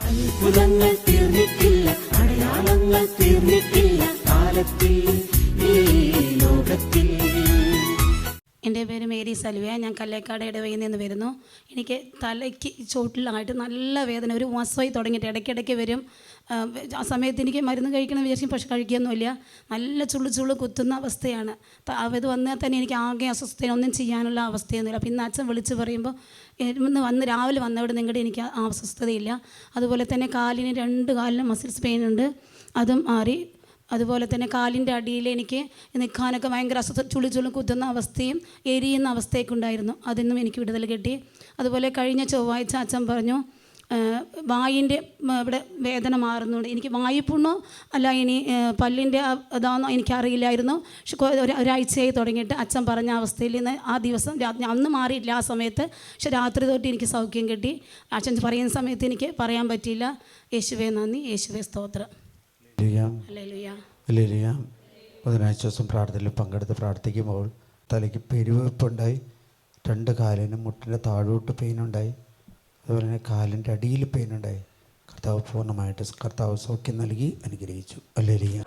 അത്ഭുതങ്ങൾ തീർന്നിട്ടില്ല, അടയാളങ്ങൾ തീർന്നിട്ടില്ല കാലത്തിൽ ഈ ലോകത്തിൽ. എൻ്റെ പേര് മേരി സൽവിയ. ഞാൻ കല്ലേക്കാട് ഇടവയിൽ നിന്ന് വരുന്നു. എനിക്ക് തലയ്ക്ക് ചോട്ടിലായിട്ട് നല്ല വേദന, ഒരു മാസമായി തുടങ്ങിയിട്ട് ഇടയ്ക്കിടയ്ക്ക് വരും. ആ സമയത്ത് എനിക്ക് മരുന്ന് കഴിക്കണം വിചാരിക്കും, പക്ഷെ കഴിക്കുകയൊന്നുമില്ല. നല്ല ചുള്ളു കുത്തുന്ന അവസ്ഥയാണ്. അത് വന്നാൽ തന്നെ എനിക്ക് ആകെ അസ്വസ്ഥത, ഒന്നും ചെയ്യാനുള്ള അവസ്ഥയൊന്നുമില്ല. പിന്നെ അച്ഛൻ വിളിച്ച് പറയുമ്പോൾ ഇന്ന് രാവിലെ വന്നവിടെ നിങ്ങളുടെ എനിക്ക് ആ അസ്വസ്ഥതയില്ല. അതുപോലെ തന്നെ കാലിന് 2 കാലിനും മസിൽസ് പെയിൻ ഉണ്ട്, അതും മാറി. അതുപോലെ തന്നെ കാലിൻ്റെ അടിയിൽ എനിക്ക് നിൽക്കാനൊക്കെ ഭയങ്കര ചുളി കുത്തുന്ന അവസ്ഥയും എരിയുന്ന അവസ്ഥയൊക്കെ ഉണ്ടായിരുന്നു. അതിന്നും എനിക്ക് വിടുതൽ കിട്ടി. അതുപോലെ കഴിഞ്ഞ ചൊവ്വാഴ്ച അച്ഛൻ പറഞ്ഞു വായിൻ്റെ ഇവിടെ വേദന മാറുന്നുണ്ട്. എനിക്ക് വായുപുണ്ണോ അല്ല ഇനി പല്ലിൻ്റെ അതാണെന്നോ എനിക്കറിയില്ലായിരുന്നു. പക്ഷെ ഒരാഴ്ചയായി തുടങ്ങിയിട്ട് അച്ഛൻ പറഞ്ഞ അവസ്ഥയിൽ നിന്ന് ആ ദിവസം അന്ന് മാറിയില്ല ആ സമയത്ത്. പക്ഷെ രാത്രി തൊട്ട് എനിക്ക് സൗഖ്യം കിട്ടി. അച്ഛൻ പറയുന്ന സമയത്ത് എനിക്ക് പറയാൻ പറ്റിയില്ല. യേശുവേ നന്ദി, യേശുവേ സ്തോത്രം. ബുധനാഴ്ച ദിവസം പ്രാർത്ഥനയിൽ പങ്കെടുത്ത് പ്രാർത്ഥിക്കുമ്പോൾ തലയ്ക്ക് പെരുവെപ്പുണ്ടായി, 2 കാലിനും മുട്ടിൻ്റെ താഴോട്ട് പെയിനുണ്ടായി, അതുപോലെ തന്നെ കാലിൻ്റെ അടിയിൽ പെയിനുണ്ടായി. കർത്താവ് പൂർണ്ണമായിട്ട് സൗഖ്യം നൽകി അനുഗ്രഹിച്ചു. ഹല്ലേലൂയ.